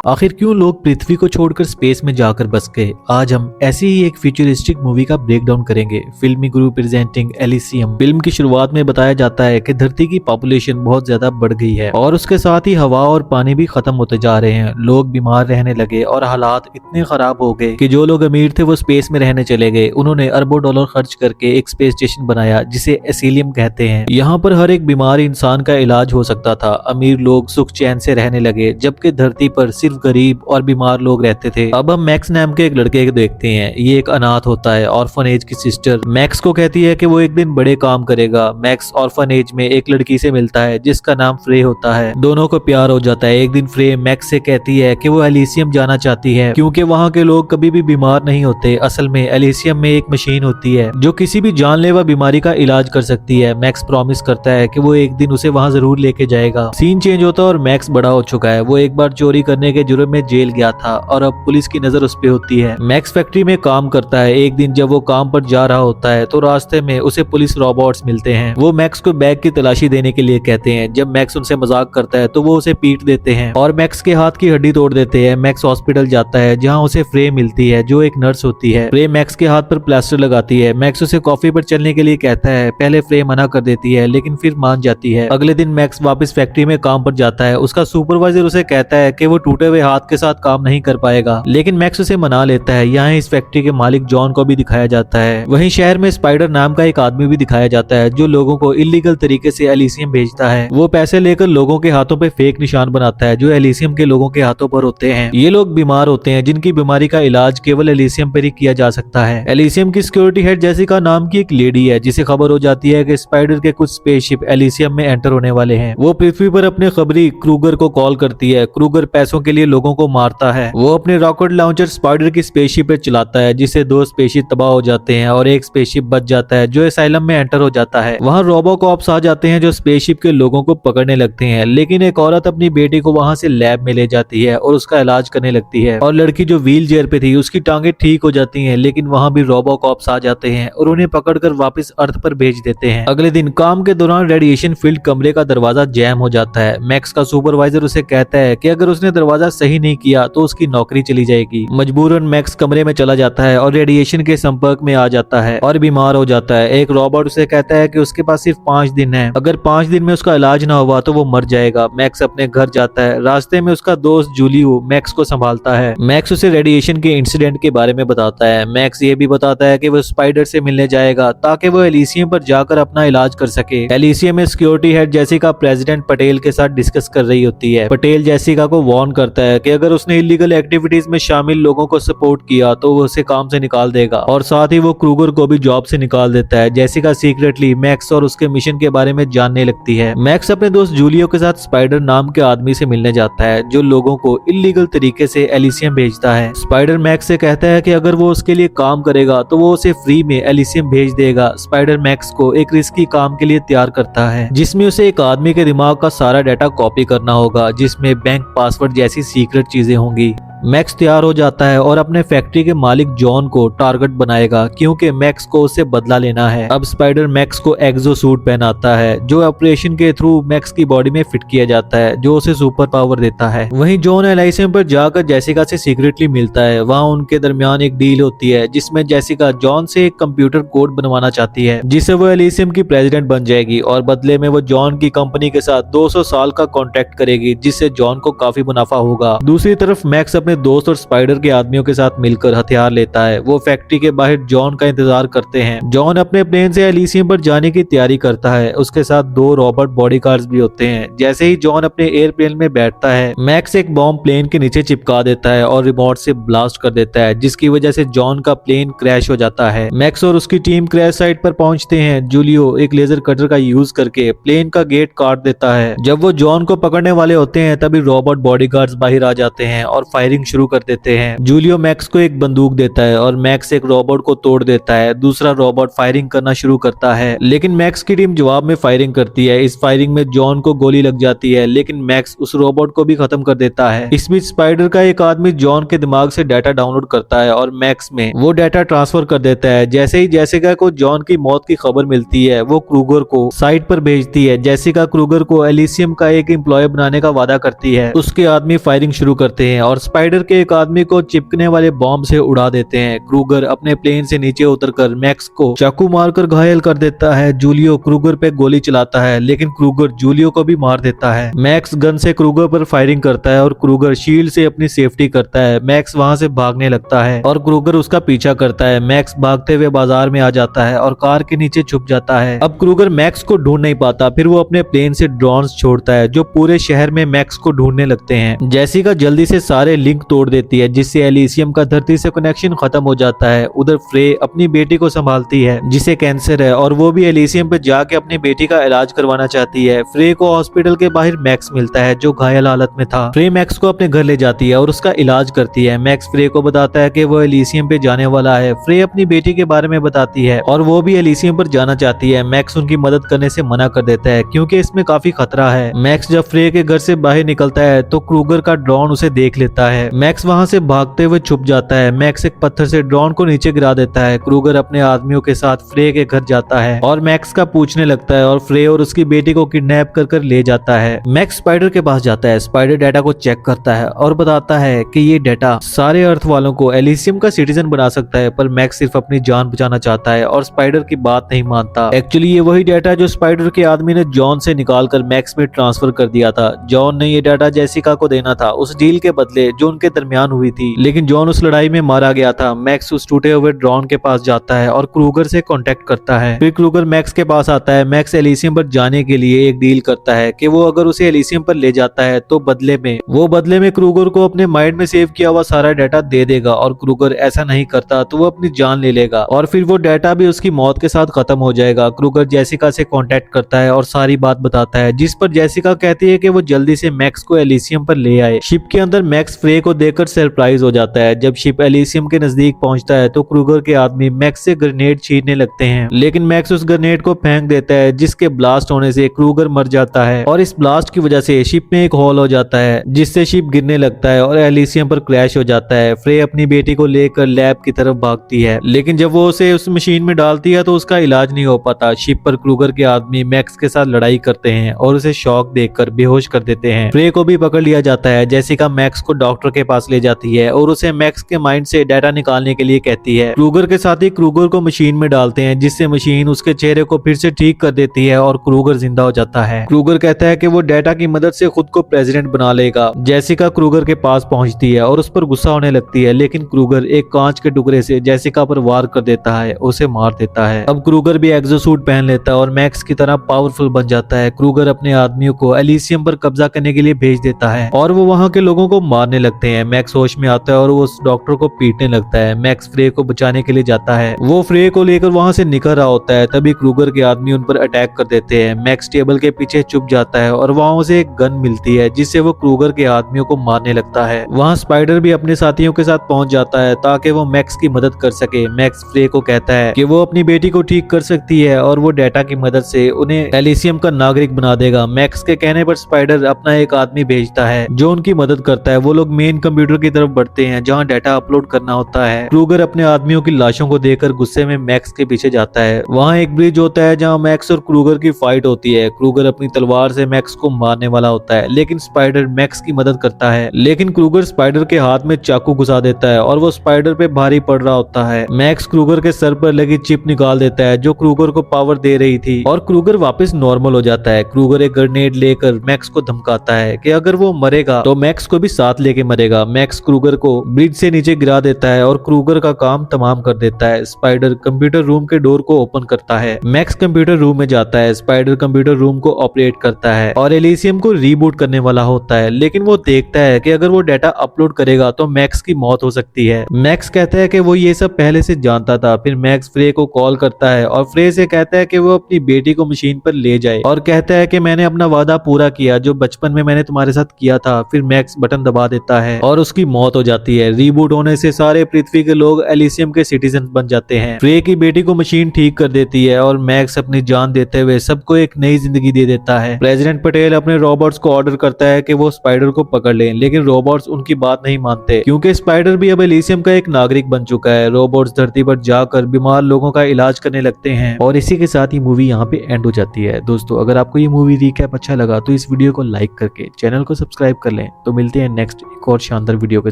आखिर क्यों लोग पृथ्वी को छोड़कर स्पेस में जाकर बस गए। आज हम ऐसी ही एक फ्यूचरिस्टिक मूवी का ब्रेकडाउन करेंगे। फिल्मी गुरु प्रेजेंटिंग एलिसियम। फिल्म की शुरुआत में बताया जाता है कि धरती की पॉपुलेशन बहुत ज्यादा बढ़ गई है और उसके साथ ही हवा और पानी भी खत्म होते जा रहे हैं। लोग बीमार रहने लगे और हालात इतने खराब हो गए कि जो लोग अमीर थे वो स्पेस में रहने चले गए। उन्होंने अरबों डॉलर खर्च करके एक स्पेस स्टेशन बनाया जिसे एसिलियम कहते हैं। यहाँ पर हर एक बीमार इंसान का इलाज हो सकता था। अमीर लोग सुख चैन से रहने लगे जबकि धरती पर सिर्फ गरीब और बीमार लोग रहते थे। अब हम मैक्स नाम के एक लड़के को देखते हैं। ये एक अनाथ होता है। ऑर्फनेज की सिस्टर मैक्स को कहती है कि वो एक दिन बड़े काम करेगा। मैक्स ऑर्फनेज में एक लड़की से मिलता है जिसका नाम फ्रे होता है। दोनों को प्यार हो जाता है। एक दिन फ्रे मैक्स से कहती है कि वो एलिसियम जाना चाहती है क्योंकि वहाँ के लोग कभी भी बीमार नहीं होते। असल में एलिसियम में एक मशीन होती है जो किसी भी जानलेवा बीमारी का इलाज कर सकती है। मैक्स प्रॉमिस करता है कि वो एक दिन उसे वहाँ जरूर लेके जाएगा। सीन चेंज होता है और मैक्स बड़ा हो चुका है। वो एक बार चोरी करने के जुर्म में जेल गया था और अब पुलिस की नजर उस पे होती है। मैक्स फैक्ट्री में काम करता है। एक दिन जब वो काम पर जा रहा होता है तो रास्ते में उसे पुलिस रोबोट्स मिलते हैं। वो मैक्स को बैग की तलाशी देने के लिए कहते हैं। जब मैक्स उनसे मजाक करता है तो वो उसे पीट देते हैं और मैक्स के हाथ की हड्डी तोड़ देते हैं। मैक्स हॉस्पिटल जाता है जहाँ उसे फ्रे मिलती है जो एक नर्स होती है। फ्रे मैक्स के हाथ पर प्लास्टर लगाती है। मैक्स उसे कॉफी पर चलने के लिए कहता है। पहले फ्रे मना कर देती है लेकिन फिर मान जाती है। अगले दिन मैक्स वापस फैक्ट्री में काम पर जाता है। उसका सुपरवाइजर उसे कहता है कि वो टूटे हुए हाथ के साथ काम नहीं कर पाएगा लेकिन मैक्स उसे मना लेता है। यहाँ इस फैक्ट्री के मालिक जॉन को भी दिखाया जाता है। वहीं शहर में स्पाइडर नाम का एक आदमी भी दिखाया जाता है जो लोगों को इलीगल तरीके से एलिसियम भेजता है। वो पैसे लेकर लोगों के हाथों पे फेक निशान बनाता है जो एलिसियम के लोगों के हाथों पर होते हैं। ये लोग बीमार होते हैं जिनकी बीमारी का इलाज केवल एलिसियम पर ही किया जा सकता है। एलिसियम की सिक्योरिटी हेड जेसिका नाम की एक लेडी है जिसे खबर हो जाती है कि स्पाइडर के कुछ स्पेसशिप एलिसियम में एंटर होने वाले हैं। वो पृथ्वी पर अपने खबरी क्रूगर को कॉल करती है। क्रूगर पैसों के लिए लोगों को मारता है। वो अपने रॉकेट लॉन्चर स्पाइडर की स्पेसशिप पे चलाता है जिससे 2 स्पेसशिप तबाह हो जाते हैं और एक स्पेसशिप बच जाता है जो एसाइलम में एंटर हो जाता है। वहाँ रोबोकॉप्स आ जाते हैं जो स्पेसशिप के लोगों को पकड़ने लगते हैं लेकिन एक औरत अपनी बेटी को वहाँ से लैब में ले जाती है और उसका इलाज करने लगती है और लड़की जो व्हील चेयर पे थी उसकी टांगे ठीक हो जाती हैं लेकिन वहाँ भी रोबोकॉप्स आ जाते हैं और उन्हें पकड़कर वापस अर्थ पर भेज देते हैं। अगले दिन काम के दौरान रेडिएशन फील्ड कमरे का दरवाजा जैम हो जाता है। मैक्स का सुपरवाइजर उसे कहता है कि अगर उसने दरवाजा सही नहीं किया तो उसकी नौकरी चली जाएगी। मजबूरन मैक्स कमरे में चला जाता है और रेडिएशन के संपर्क में आ जाता है और बीमार हो जाता है। एक रोबोट उसे कहता है कि उसके पास सिर्फ 5 दिन है। अगर 5 दिन में उसका इलाज ना हुआ तो वो मर जाएगा। मैक्स अपने घर जाता है। रास्ते में उसका दोस्त जूलियो मैक्स को संभालता है। मैक्स उसे रेडिएशन के इंसिडेंट के बारे में बताता है। मैक्स ये भी बताता है कि वो स्पाइडर से मिलने जाएगा ताकि वो एलिसियम पर जाकर अपना इलाज कर सके। एलिसियम में security head Jessica president Patel के साथ डिस्कस कर रही होती है। पटेल जेसिका को वार्न करता है कि अगर उसने इलीगल एक्टिविटीज में शामिल लोगों को सपोर्ट किया तो वो उसे काम से निकाल देगा और साथ ही वो क्रूगर को भी जॉब से निकाल देता है। जेसिका सीक्रेटली मैक्स और उसके मिशन के बारे में जानने लगती है। मैक्स अपने दोस्त जूलियो के साथ स्पाइडर नाम के आदमी से मिलने जाता है जो लोगों को इलीगल तरीके से एलिसियम भेजता है। स्पाइडर मैक्स से कहता है कि अगर वो उसके लिए काम करेगा तो वो उसे फ्री में एलिसियम भेज देगा। स्पाइडर मैक्स को एक रिस्की काम के लिए तैयार करता है जिसमें उसे एक आदमी के दिमाग का सारा डाटा कॉपी करना होगा जिसमें बैंक पासवर्ड जैसी सीक्रेट चीजें होंगी। मैक्स तैयार हो जाता है और अपने फैक्ट्री के मालिक जॉन को टारगेट बनाएगा क्योंकि मैक्स को उससे बदला लेना है। अब स्पाइडर मैक्स को एक्सो सूट पहनाता है जो ऑपरेशन के थ्रू मैक्स की बॉडी में फिट किया जाता है जो उसे सुपर पावर देता है। वहीं जॉन एलिसियम पर जाकर जेसिका से सीक्रेटली मिलता है। वहाँ उनके दरमियान एक डील होती है जिसमें जेसिका जॉन से एक कंप्यूटर कोड बनवाना चाहती है जिससे वो एलिसियम की प्रेसिडेंट बन जाएगी और बदले में वो जॉन की कंपनी के साथ 200 साल का कॉन्ट्रैक्ट करेगी जिससे जॉन को काफी मुनाफा होगा। दूसरी तरफ मैक्स अपने दोस्त और स्पाइडर के आदमियों के साथ मिलकर हथियार लेता है। वो फैक्ट्री के बाहर जॉन का इंतजार करते हैं। जॉन अपने प्लेन से एलिसियम पर जाने की तैयारी करता है। उसके साथ 2 रॉबोट बॉडीगार्ड्स भी होते हैं। जैसे ही जॉन अपने एयरप्लेन में बैठता है मैक्स एक बॉम्ब प्लेन के नीचे चिपका देता है और रिमोट से ब्लास्ट कर देता है जिसकी वजह से जॉन का प्लेन क्रैश हो जाता है। मैक्स और उसकी टीम क्रैश साइट पर पहुंचते हैं। जूलियो एक लेजर कटर का यूज करके प्लेन का गेट काट देता है। जब वो जॉन को पकड़ने वाले होते हैं तभी रॉबोट बॉडीगार्ड्स बाहर आ जाते हैं और फायरिंग फायरिंग शुरू कर देते हैं। जूलियो मैक्स को एक बंदूक देता है और मैक्स एक रोबोट को तोड़ देता है। दूसरा रोबोट फायरिंग करना शुरू करता है, लेकिन मैक्स की टीम जवाब में फायरिंग करती है। इस फायरिंग में जॉन को गोली लग जाती है, लेकिन मैक्स उस रोबोट को भी खत्म कर देता है। इस बीच स्पाइडर का एक आदमी जॉन के दिमाग से डाटा डाउनलोड करता है और मैक्स में वो डाटा ट्रांसफर कर देता है। जैसे ही जेसिका को जॉन की मौत की खबर मिलती है, वो क्रूगर को साइट पर भेजती है। जेसिका क्रूगर को एलिसियम का एक एम्प्लॉय बनाने का वादा करती है। उसके आदमी फायरिंग शुरू करते हैं और स्पाइडर के एक आदमी को चिपकने वाले बॉम्ब से उड़ा देते हैं। क्रूगर अपने प्लेन से नीचे उतरकर मैक्स को चाकू मारकर घायल कर देता है। जूलियो क्रूगर पे गोली चलाता है, लेकिन क्रूगर जूलियो को भी मार देता है। मैक्स गन से क्रूगर पर फायरिंग करता है और क्रूगर शील्ड से अपनी सेफ्टी करता है। मैक्स वहां से भागने लगता है और क्रूगर उसका पीछा करता है। मैक्स भागते हुए बाजार में आ जाता है और कार के नीचे छुप जाता है। अब क्रूगर मैक्स को ढूंढ नहीं पाता, फिर वो अपने प्लेन से ड्रोन्स छोड़ता है जो पूरे शहर में मैक्स को ढूंढने लगते हैं। जेसिका जल्दी से सारे लिंक तोड़ देती है, जिससे एलिसियम का धरती से कनेक्शन खत्म हो जाता है। उधर फ्रे अपनी बेटी को संभालती है जिसे कैंसर है और वो भी एलिसियम पे जाके अपनी बेटी का इलाज करवाना चाहती है। फ्रे को हॉस्पिटल के बाहर मैक्स मिलता है जो घायल हालत में था। फ्रे मैक्स को अपने घर ले जाती है और उसका इलाज करती है। मैक्स फ्रे को बताता है कि वो एलिसियम पे जाने वाला है। फ्रे अपनी बेटी के बारे में बताती है और वो भी एलिसियम पर जाना चाहती है। मैक्स उनकी मदद करने से मना कर देता है क्योंकि इसमें काफी खतरा है। मैक्स जब फ्रे के घर से बाहर निकलता है तो क्रूगर का ड्रोन उसे देख लेता है। मैक्स वहां से भागते हुए छुप जाता है। मैक्स एक पत्थर से ड्रोन को नीचे गिरा देता है। क्रूगर अपने आदमियों के साथ फ्रे के घर जाता है और मैक्स का पूछने लगता है और फ्रे और उसकी बेटी को किडनैप कर ले जाता है। मैक्स स्पाइडर के पास जाता है। स्पाइडर डाटा को चेक करता है और बताता है कि ये डाटा सारे अर्थ वालों को एलिसियम का सिटीजन बना सकता है, पर मैक्स सिर्फ अपनी जान बचाना चाहता है और स्पाइडर की बात नहीं मानता। एक्चुअली ये वही डाटा जो स्पाइडर के आदमी ने जॉन से निकालकर मैक्स में ट्रांसफर कर दिया था। जॉन ने ये डाटा जेसिका को देना था उस डील के बदले जो उनके दरमियान हुई थी, लेकिन जॉन उस लड़ाई में मारा गया था। मैक्स उस टूटे हुए ड्रोन के पास जाता है और क्रूगर से कांटेक्ट करता है। फिर क्रूगर मैक्स के पास आता है। मैक्स एलिसियम पर जाने के लिए एक डील करता है कि वो अगर उसे एलिसियम पर ले जाता है तो बदले में क्रूगर को अपने माइंड में सेव किया हुआ सारा डाटा दे देगा, और क्रूगर ऐसा नहीं करता तो वो अपनी जान ले लेगा और फिर वो डाटा भी उसकी मौत के साथ खत्म हो जाएगा। क्रूगर जेसिका से कांटेक्ट करता है और सारी बात बताता है, जिस पर जेसिका कहती है कि वो जल्दी से मैक्स को एलिसियम पर ले आए। शिप के अंदर मैक्स फ्रे को देखकर सरप्राइज हो जाता है। जब शिप एलिसियम के नजदीक पहुंचता है तो क्रूगर के आदमी मैक्स से ग्रेनेड छीनने लगते हैं, लेकिन मैक्स उस ग्रेनेड को फेंक देता है जिसके ब्लास्ट होने से क्रूगर मर जाता है और इस ब्लास्ट की वजह से शिप में एक होल हो जाता है जिससे शिप गिरने लगता है और एलिसियम पर क्रैश हो जाता है। फ्रे अपनी बेटी को लेकर लैब की तरफ भागती है, लेकिन जब वो उसे उस मशीन में डालती है तो उसका इलाज नहीं हो पाता। शिप पर क्रूगर के आदमी मैक्स के साथ लड़ाई करते हैं और उसे शॉक देकर बेहोश कर देते हैं। फ्रे को भी पकड़ लिया जाता है। जेसिका मैक्स को डॉक्टर के पास ले जाती है और उसे मैक्स के माइंड से डाटा निकालने के लिए कहती है। क्रूगर के साथ ही क्रूगर को मशीन में डालते हैं, जिससे मशीन उसके चेहरे को फिर से ठीक कर देती है और क्रूगर जिंदा हो जाता है। क्रूगर कहता है कि वो डाटा की मदद से खुद को प्रेसिडेंट बना लेगा। जेसिका क्रूगर के पास पहुंचती है और उस पर गुस्सा होने लगती है, लेकिन क्रूगर एक कांच के टुकड़े से जेसिका पर वार कर देता है, उसे मार देता है। अब क्रूगर भी एक्सोसूट पहन लेता है और मैक्स की तरह पावरफुल बन जाता है। क्रूगर अपने आदमियों को एलिसियम पर कब्जा करने के लिए भेज देता है और वो वहां के लोगों को मारने लगते हैं। मैक्स होश में आता है और वो उस डॉक्टर को पीटने लगता है। मैक्स फ्रे को बचाने के लिए जाता है। वो फ्रे को लेकर वहां से निकल रहा होता है, तभी क्रूगर के आदमी उन पर अटैक कर देते हैं। मैक्स टेबल के पीछे छुप जाता है और वहां उसे एक गन मिलती है जिससे वो क्रूगर के आदमियों को मारने लगता है। वहां स्पाइडर भी अपने साथियों के साथ पहुंच जाता है ताकि वो मैक्स की मदद कर सके। मैक्स फ्रे को कहता है कि वो अपनी बेटी को ठीक कर सकती है और वो डाटा की मदद से उन्हें एलिसियम का नागरिक बना देगा। मैक्स के कहने पर स्पाइडर अपना एक आदमी भेजता है जो उनकी मदद करता है। वो लोग मेन कंप्यूटर की तरफ बढ़ते हैं जहाँ डाटा अपलोड करना होता है। क्रूगर अपने आदमियों की लाशों को देखकर गुस्से में मैक्स के पीछे जाता है। वहाँ एक ब्रिज होता है जहाँ मैक्स और क्रूगर की फाइट होती है। क्रूगर अपनी तलवार से मैक्स को मारने वाला होता है, लेकिन स्पाइडर मैक्स की मदद करता है, लेकिन क्रूगर स्पाइडर के हाथ में चाकू घुसा देता है और वो स्पाइडर पे भारी पड़ रहा होता है। मैक्स क्रूगर के सर पर लगी चिप निकाल देता है जो क्रूगर को पावर दे रही थी और क्रूगर वापस नॉर्मल हो जाता है। क्रूगर एक ग्रेनेड लेकर मैक्स को धमकाता है कि अगर वो मरेगा तो मैक्स को भी साथ लेके मरेगा। मैक्स क्रूगर को ब्रिज से नीचे गिरा देता है और क्रूगर का काम तमाम कर देता है। स्पाइडर कंप्यूटर रूम के डोर को ओपन करता है। मैक्स कंप्यूटर रूम में जाता है। स्पाइडर कंप्यूटर रूम को ऑपरेट करता है और एलिसियम को रीबूट करने वाला होता है, लेकिन वो देखता है कि अगर वो डाटा अपलोड करेगा तो मैक्स की मौत हो सकती है। मैक्स कहता है कि वो ये सब पहले से जानता था। फिर मैक्स फ्रे को कॉल करता है और फ्रे से कहता है कि वो अपनी बेटी को मशीन पर ले जाए और कहता है कि मैंने अपना वादा पूरा किया जो बचपन में मैंने तुम्हारे साथ किया था। फिर मैक्स बटन दबा देता है और उसकी मौत हो जाती है। रीबूट होने से सारे पृथ्वी के लोग एलिसियम के सिटीजन बन जाते हैं। ट्रे की बेटी को मशीन ठीक कर देती है और मैक्स अपनी जान देते हुए सबको एक नई जिंदगी दे देता है। प्रेसिडेंट पटेल अपने रोबोट्स को ऑर्डर करता है कि वो स्पाइडर को पकड़ लें, लेकिन रोबोट्स उनकी बात नहीं मानते क्योंकि स्पाइडर भी अब एलिसियम का एक नागरिक बन चुका है। रोबोट्स धरती पर जाकर बीमार लोगों का इलाज करने लगते हैं और इसी के साथ ही मूवी यहाँ पे एंड हो जाती है। दोस्तों, अगर आपको ये मूवी रिकैप अच्छा लगा तो इस वीडियो को लाइक करके चैनल को सब्सक्राइब कर लें। तो मिलते हैं नेक्स्ट एक और शानदार वीडियो के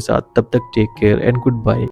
साथ। तब तक take care and good bye.